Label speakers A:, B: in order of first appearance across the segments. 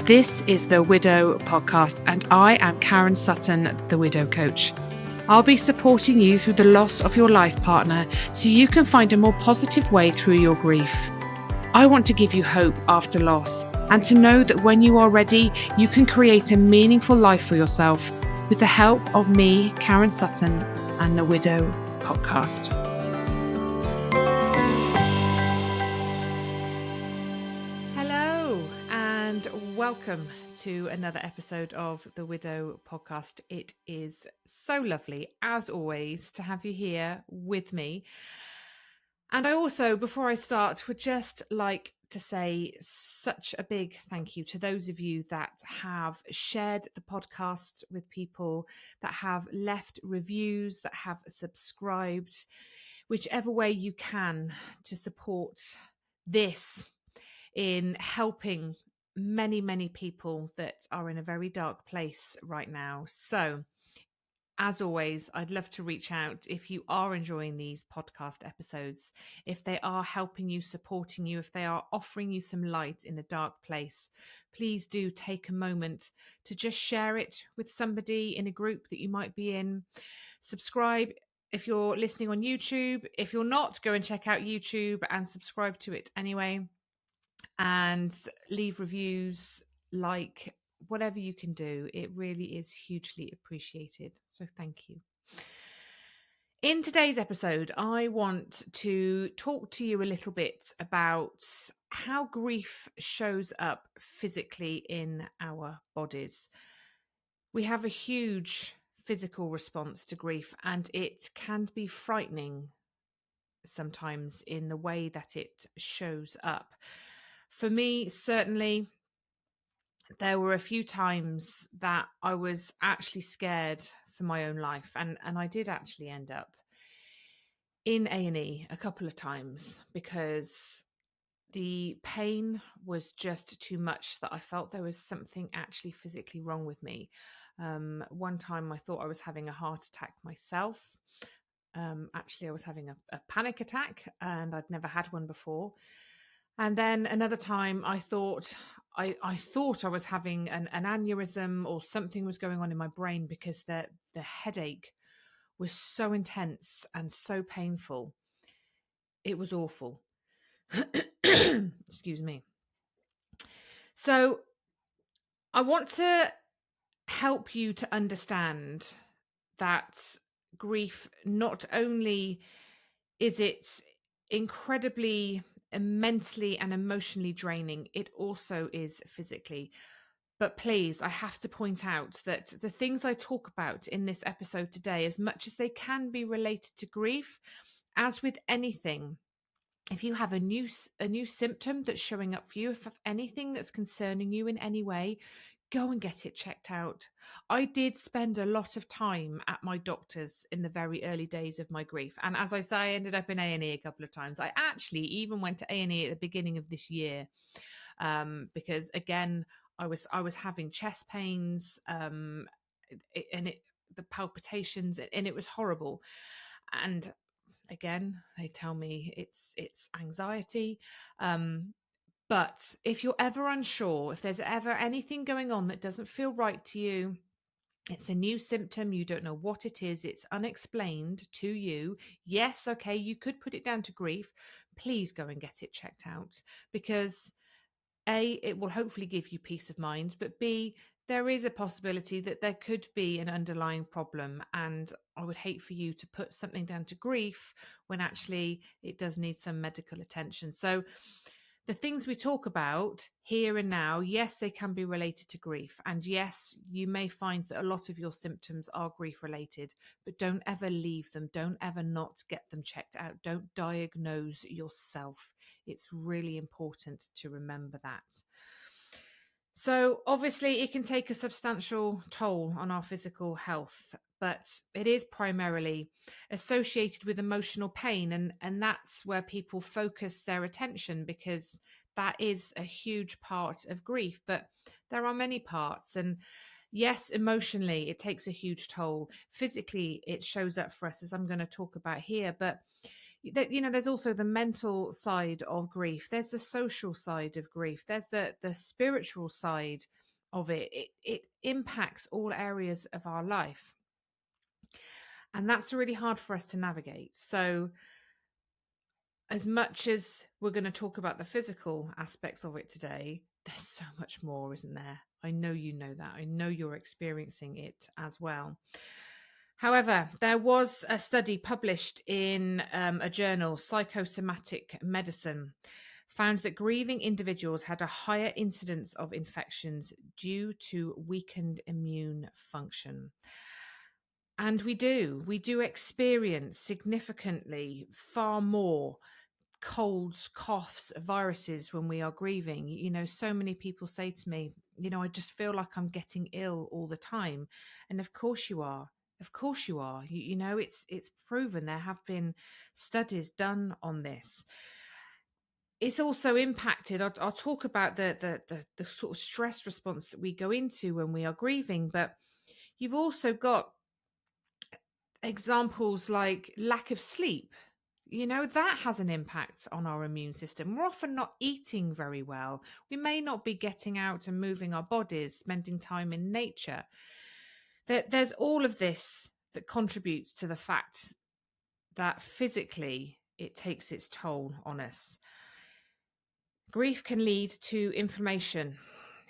A: This is the Widow Podcast, and I am Karen Sutton, the Widow Coach. I'll be supporting you through the loss of your life partner so you can find a more positive way through your grief. I want to give you hope after loss and to know that when you are ready, you can create a meaningful life for yourself with the help of me, Karen Sutton, and the Widow Podcast. Hello and welcome to another episode of the Widow Podcast. It is so lovely, as always, to have you here with me. And I also, before I start, would just like to say such a big thank you to those of you that have shared the podcast with people, that have left reviews, that have subscribed, whichever way you can to support this in helping many people that are in a very dark place right now. So, as always, I'd love to reach out if you are enjoying these podcast episodes, if they are helping you, supporting you, if they are offering you some light in a dark place. Please do take a moment to just share it with somebody in a group that you might be in. Subscribe if you're listening on YouTube. If you're not, go and check out YouTube and subscribe to it anyway. And leave reviews, like whatever you can do. It really is hugely appreciated. So thank you. In today's episode, I want to talk to you a little bit about how grief shows up physically in our bodies. We have a huge physical response to grief, and it can be frightening sometimes in the way that it shows up. For me, certainly, there were a few times that I was actually scared for my own life. And I did actually end up in A&E a couple of times because the pain was just too much, that I felt there was something actually physically wrong with me. One time I thought I was having a heart attack myself. Actually, I was having a panic attack, and I'd never had one before. And then another time I thought I was having an aneurysm, or something was going on in my brain, because the headache was so intense and so painful. It was awful. Excuse me. So I want to help you to understand that grief, not only is it incredibly mentally and emotionally draining, it also is physically. But please, I have to point out that the things I talk about in this episode today, as much as they can be related to grief, as with anything, if you have a new symptom that's showing up for you, if anything that's concerning you in any way, go and get it checked out. I did spend a lot of time at my doctor's in the very early days of my grief. And as I say, I ended up in A&E a couple of times. I actually even went to A&E at the beginning of this year because, again, I was having chest pains and the palpitations, and it was horrible. And again, they tell me it's anxiety. But if you're ever unsure, if there's ever anything going on that doesn't feel right to you, it's a new symptom, you don't know what it is, it's unexplained to you. Yes, okay, you could put it down to grief. Please go and get it checked out, because A, it will hopefully give you peace of mind, but B, there is a possibility that there could be an underlying problem, and I would hate for you to put something down to grief when actually it does need some medical attention. So the things we talk about here and now, yes, they can be related to grief. And yes, you may find that a lot of your symptoms are grief related, but don't ever leave them. Don't ever not get them checked out. Don't diagnose yourself. It's really important to remember that. So obviously it can take a substantial toll on our physical health, but it is primarily associated with emotional pain. And that's where people focus their attention, because that is a huge part of grief. But there are many parts. And yes, emotionally, it takes a huge toll. Physically, it shows up for us, as I'm going to talk about here. But there's also the mental side of grief. There's the social side of grief. There's the spiritual side of it. It impacts all areas of our life. And that's really hard for us to navigate. So as much as we're going to talk about the physical aspects of it today, there's so much more, isn't there? I know you know that. I know you're experiencing it as well. However, there was a study published in a journal, Psychosomatic Medicine, found that grieving individuals had a higher incidence of infections due to weakened immune function. And we do experience significantly far more colds, coughs, viruses when we are grieving. So many people say to me, I just feel like I'm getting ill all the time. And of course you are. Of course you are. It's proven. There have been studies done on this. It's also impacted. I'll talk about the sort of stress response that we go into when we are grieving, but you've also got examples like lack of sleep. That has an impact on our immune system. We're often not eating very well. We may not be getting out and moving our bodies, spending time in nature. There's all of this that contributes to the fact that physically it takes its toll on us. Grief can lead to inflammation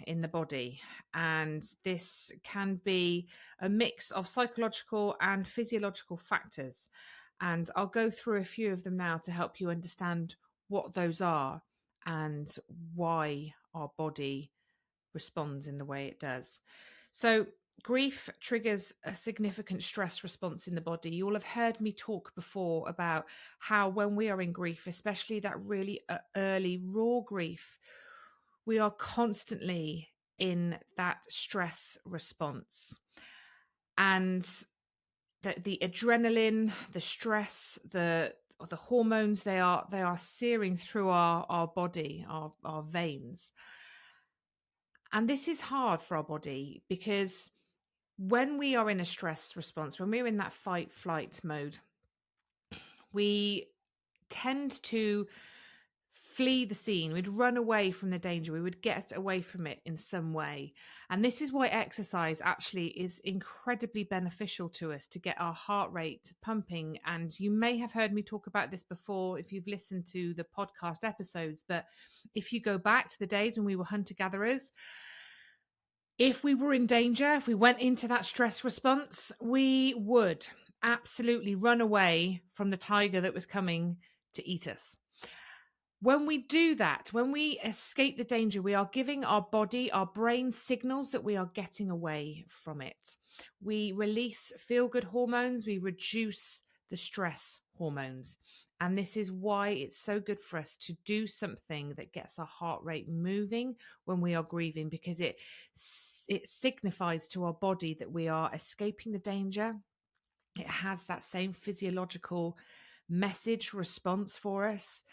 A: in the body, and this can be a mix of psychological and physiological factors. And I'll go through a few of them now to help you understand what those are and why our body responds in the way it does. So, grief triggers a significant stress response in the body. You'll have heard me talk before about how when we are in grief, especially that really early raw grief, we are constantly in that stress response. And the adrenaline, the stress, the hormones, they are searing through our body, our veins. And this is hard for our body because when we are in a stress response, when we're in that fight flight mode, we tend to flee the scene. We'd run away from the danger. We would get away from it in some way. And this is why exercise actually is incredibly beneficial to us to get our heart rate pumping. And you may have heard me talk about this before if you've listened to the podcast episodes. But if you go back to the days when we were hunter-gatherers, if we were in danger, if we went into that stress response, we would absolutely run away from the tiger that was coming to eat us. When we do that, when we escape the danger, we are giving our body, our brain signals that we are getting away from it. We release feel-good hormones, we reduce the stress hormones. And this is why it's so good for us to do something that gets our heart rate moving when we are grieving, because it signifies to our body that we are escaping the danger. It has that same physiological message response for us.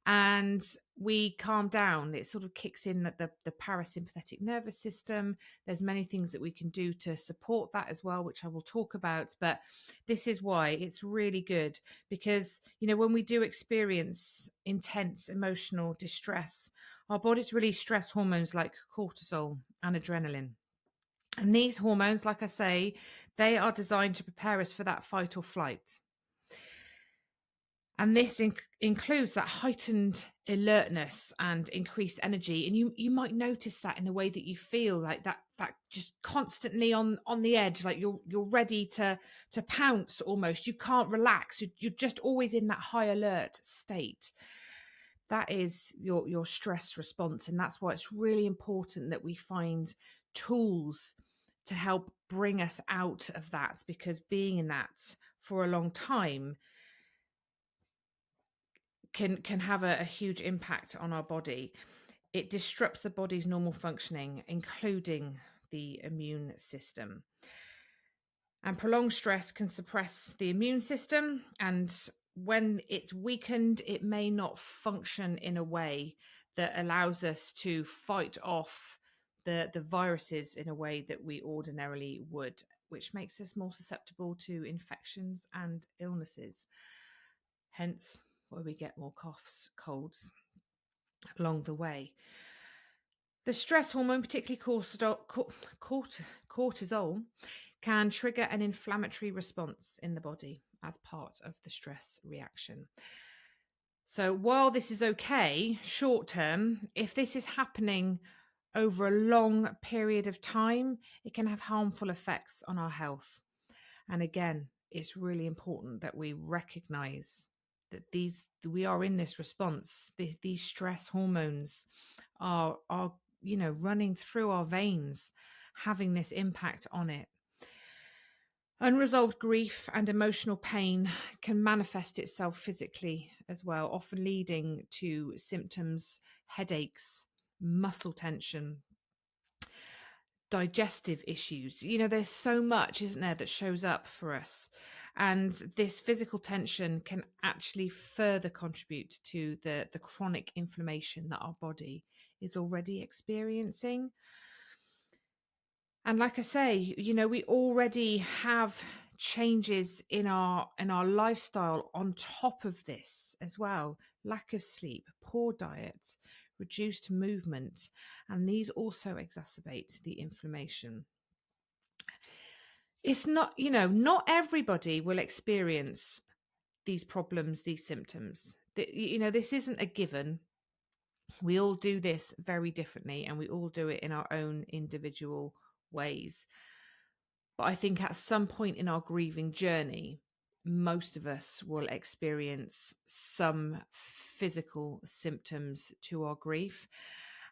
A: And we calm down. It sort of kicks in the parasympathetic nervous system. There's many things that we can do to support that as well, which I will talk about. But this is why it's really good, because, when we do experience intense emotional distress, our bodies release stress hormones like cortisol and adrenaline. And these hormones, like I say, they are designed to prepare us for that fight or flight. And this includes that heightened alertness and increased energy. And you might notice that in the way that you feel, like that just constantly on the edge, like you're ready to pounce almost. You can't relax. You're just always in that high alert state. That is your stress response. And that's why it's really important that we find tools to help bring us out of that, because being in that for a long time can have a huge impact on our body. It disrupts the body's normal functioning, including the immune system. And prolonged stress can suppress the immune system, and when it's weakened, it may not function in a way that allows us to fight off the viruses in a way that we ordinarily would, which makes us more susceptible to infections and illnesses. Hence where we get more coughs, colds along the way. The stress hormone, particularly cortisol, can trigger an inflammatory response in the body as part of the stress reaction. So while this is okay, short term, if this is happening over a long period of time, it can have harmful effects on our health. And again, it's really important that we recognize that we are in this response. These stress hormones are running through our veins, having this impact on it. Unresolved grief and emotional pain can manifest itself physically as well, often leading to symptoms, headaches, muscle tension, digestive issues. There's so much, isn't there, that shows up for us. And this physical tension can actually further contribute to the chronic inflammation that our body is already experiencing. And like I say, we already have changes in our lifestyle on top of this as well. Lack of sleep, poor diet, reduced movement, and these also exacerbate the inflammation. It's not, not everybody will experience these problems, these symptoms. This isn't a given. We all do this very differently, and we all do it in our own individual ways. But I think at some point in our grieving journey, most of us will experience some physical symptoms to our grief.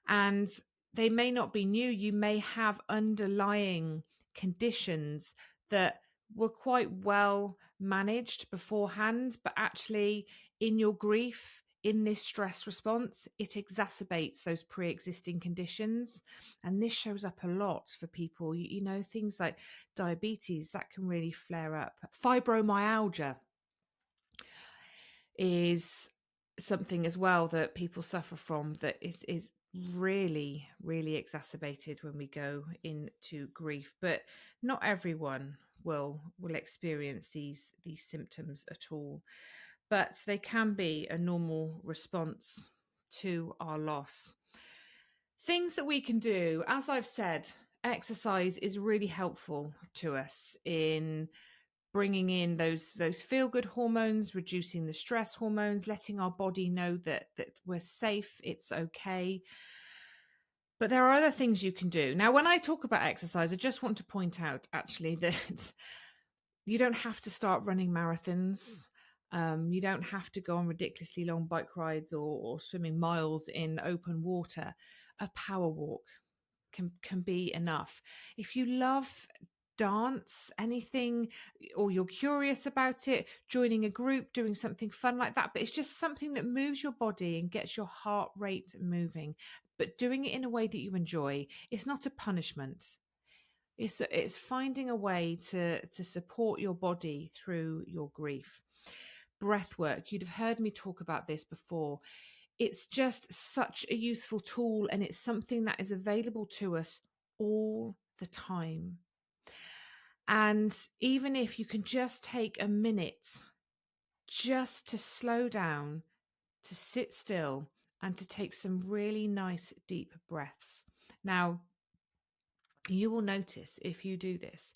A: And they may not be new. You may have underlying conditions that were quite well managed beforehand, but actually in your grief, in this stress response, it exacerbates those pre-existing conditions. And this shows up a lot for people, things like diabetes that can really flare up. Fibromyalgia is something as well that people suffer from that is really, really exacerbated when we go into grief. But not everyone will experience these symptoms at all. But they can be a normal response to our loss. Things that we can do, as I've said, exercise is really helpful to us in bringing in those feel-good hormones, reducing the stress hormones, letting our body know that we're safe, it's okay. But there are other things you can do. Now, when I talk about exercise, I just want to point out actually that you don't have to start running marathons. You don't have to go on ridiculously long bike rides or swimming miles in open water. A power walk can be enough. If you love dance, anything, or you're curious about it, joining a group, doing something fun like that, but it's just something that moves your body and gets your heart rate moving, but doing it in a way that you enjoy. It's not a punishment. It's finding a way to support your body through your grief. Breath work, you'd have heard me talk about this before. It's just such a useful tool, and it's something that is available to us all the time. And even if you can just take a minute just to slow down, to sit still, and to take some really nice deep breaths. Now, you will notice if you do this,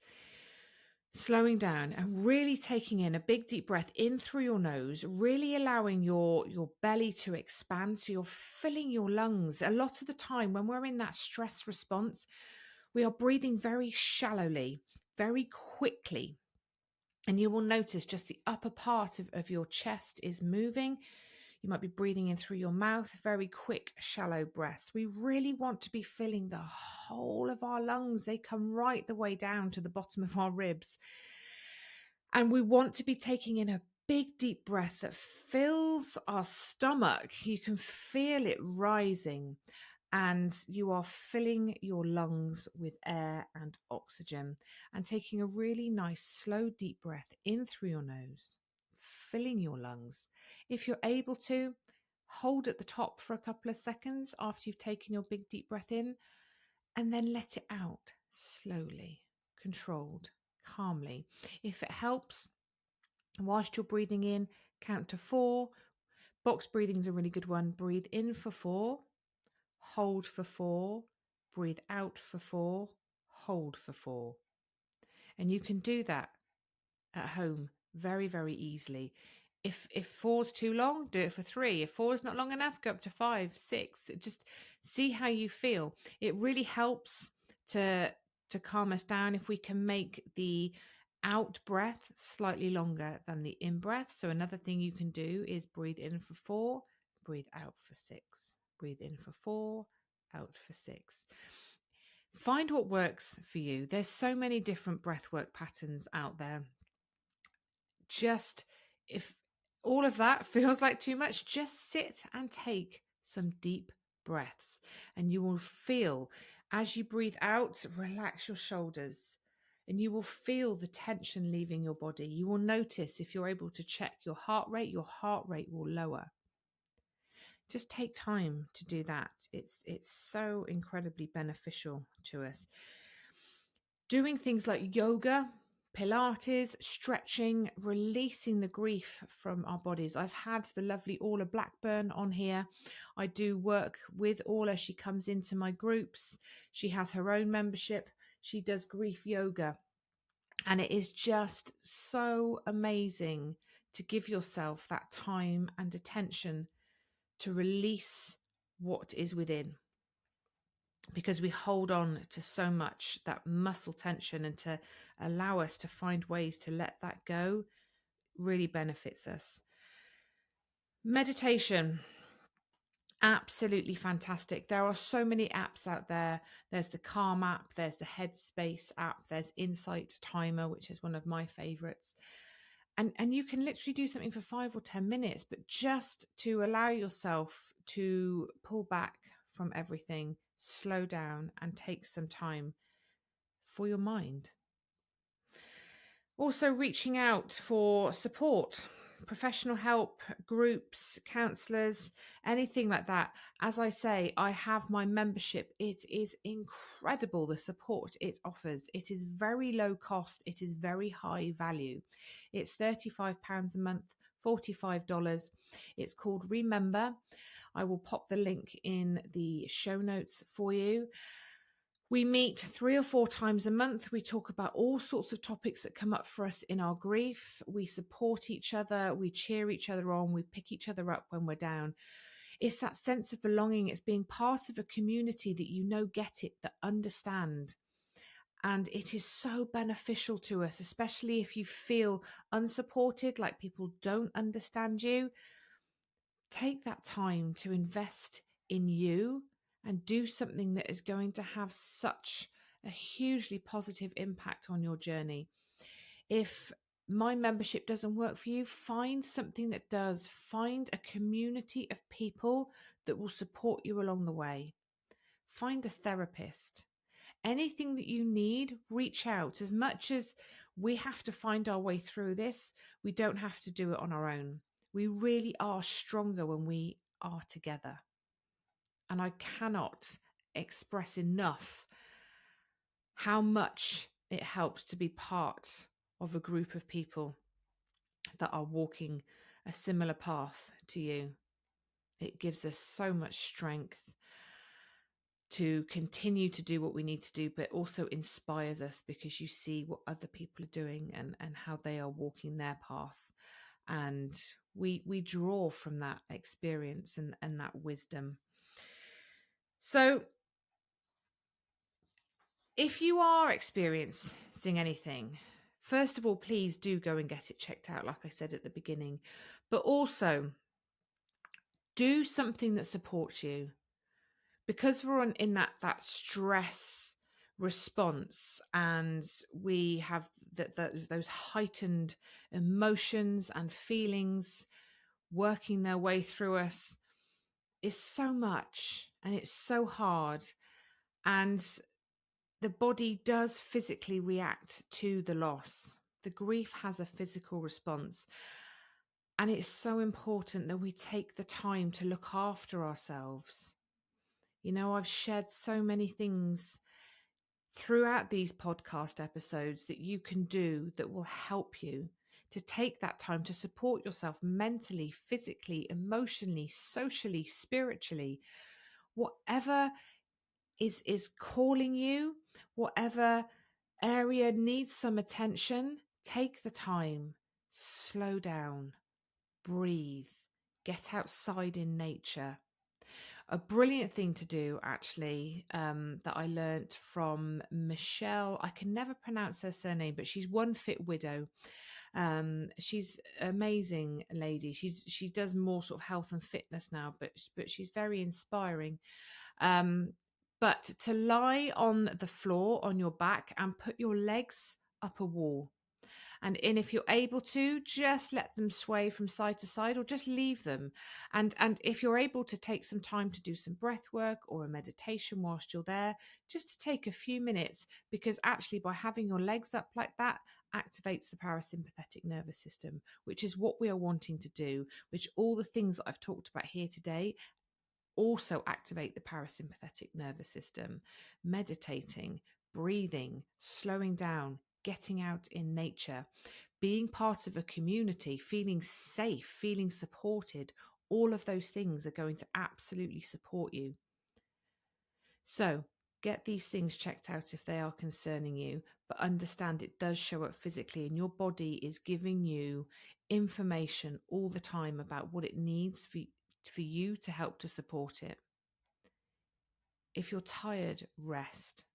A: slowing down and really taking in a big deep breath in through your nose, really allowing your belly to expand, so you're filling your lungs. A lot of the time when we're in that stress response, we are breathing very shallowly, very quickly, and you will notice just the upper part of your chest is moving. You might be breathing in through your mouth, very quick, shallow breaths. We really want to be filling the whole of our lungs. They come right the way down to the bottom of our ribs. And we want to be taking in a big, deep breath that fills our stomach. You can feel it rising, and you are filling your lungs with air and oxygen, and taking a really nice, slow, deep breath in through your nose, filling your lungs. If you're able to, hold at the top for a couple of seconds after you've taken your big deep breath in, and then let it out slowly, controlled, calmly. If it helps, whilst you're breathing in, count to 4, Box breathing is a really good one. Breathe in for 4, hold for 4, breathe out for 4, hold for 4. And you can do that at home very, very easily. If 4's too long, do it for 3. If 4 is not long enough, go up to 5, 6. Just see how you feel. It really helps to calm us down if we can make the out breath slightly longer than the in breath. So another thing you can do is breathe in for 4, breathe out for 6. Breathe in for 4, out for 6. Find what works for you. There's so many different breathwork patterns out there. Just if all of that feels like too much, just sit and take some deep breaths, and you will feel as you breathe out, relax your shoulders, and you will feel the tension leaving your body. You will notice if you're able to check your heart rate will lower. Just take time to do that. It's so incredibly beneficial to us. Doing things like yoga, Pilates, stretching, releasing the grief from our bodies. I've had the lovely Orla Blackburn on here. I do work with Orla. She comes into my groups. She has her own membership. She does grief yoga. And it is just so amazing to give yourself that time and attention to release what is within, because we hold on to so much, that muscle tension, and to allow us to find ways to let that go really benefits us. Meditation, absolutely fantastic. There are so many apps out there. There's the Calm app, there's the Headspace app, there's Insight Timer, which is one of my favorites. And you can literally do something for 5 or 10 minutes, but just to allow yourself to pull back from everything, slow down, and take some time for your mind. Also, reaching out for support, professional help, groups, counselors, anything like that. As I say, I have my membership. It is incredible, the support it offers. It is very low cost. It is very high value. It's £35 a month, $45. It's called Remember. I will pop the link in the show notes for you. We meet 3 or 4 times a month. We talk about all sorts of topics that come up for us in our grief. We support each other. We cheer each other on. We pick each other up when we're down. It's that sense of belonging. It's being part of a community that you know get it, that understand. And it is so beneficial to us, especially if you feel unsupported, like people don't understand you. Take that time to invest in you and do something that is going to have such a hugely positive impact on your journey. If my membership doesn't work for you, find something that does. Find a community of people that will support you along the way. Find a therapist. Anything that you need, reach out. As much as we have to find our way through this, we don't have to do it on our own. We really are stronger when we are together. And I cannot express enough how much it helps to be part of a group of people that are walking a similar path to you. It gives us so much strength to continue to do what we need to do, but also inspires us because you see what other people are doing and how they are walking their path. And we draw from that experience and that wisdom. So if you are experiencing anything, first of all, please do go and get it checked out, like I said at the beginning, but also do something that supports you. Because we're in that stress response, and we have those heightened emotions and feelings working their way through us, is so much, and it's so hard, and the body does physically react to the loss. The grief has a physical response, and it's so important that we take the time to look after ourselves. You know, I've shared so many things throughout these podcast episodes that you can do that will help you to take that time to support yourself mentally, physically, emotionally, socially, spiritually, whatever is calling you, whatever area needs some attention, take the time, slow down, breathe, get outside in nature. A brilliant thing to do, actually, that I learnt from Michelle. I can never pronounce her surname, but she's One Fit Widow. She's an amazing lady. She does more sort of health and fitness now, but she's very inspiring. But to lie on the floor on your back and put your legs up a wall. And if you're able to, just let them sway from side to side or just leave them. And if you're able to take some time to do some breath work or a meditation whilst you're there, just to take a few minutes, because actually by having your legs up like that activates the parasympathetic nervous system, which is what we are wanting to do, which all the things that I've talked about here today also activate the parasympathetic nervous system. Meditating, breathing, slowing down, getting out in nature, being part of a community, feeling safe, feeling supported, all of those things are going to absolutely support you. So get these things checked out if they are concerning you, but understand it does show up physically, and your body is giving you information all the time about what it needs for you to help to support it. If you're tired, rest.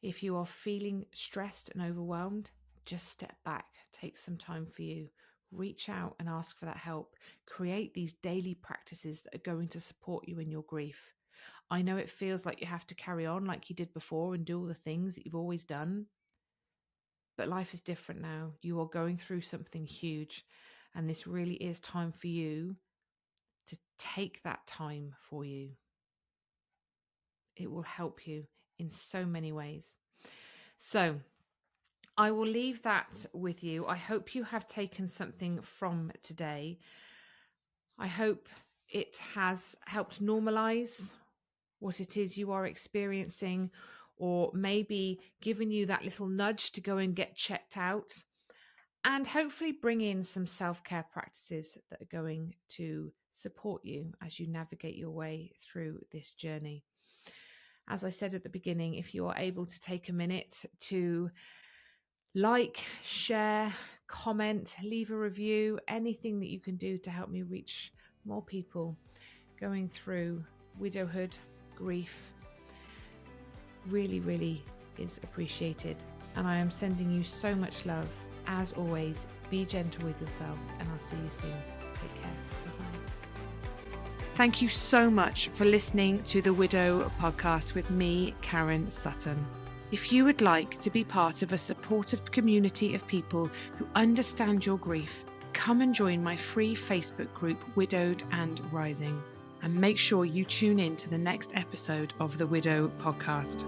A: If you are feeling stressed and overwhelmed, just step back, take some time for you, reach out and ask for that help. Create these daily practices that are going to support you in your grief. I know it feels like you have to carry on like you did before and do all the things that you've always done, but life is different now. You are going through something huge, and this really is time for you to take that time for you. It will help you in so many ways. So I will leave that with you. I hope you have taken something from today. I hope it has helped normalize what it is you are experiencing, or maybe given you that little nudge to go and get checked out, and hopefully bring in some self-care practices that are going to support you as you navigate your way through this journey. As I said at the beginning, if you are able to take a minute to like, share, comment, leave a review, anything that you can do to help me reach more people going through widowhood, grief, really, really is appreciated. And I am sending you so much love. As always, be gentle with yourselves, and I'll see you soon. Take care. Bye-bye. Thank you so much for listening to the Widow podcast with me, Karen Sutton. If you would like to be part of a supportive community of people who understand your grief, come and join my free Facebook group, Widowed and Rising. And make sure you tune in to the next episode of the Widow podcast.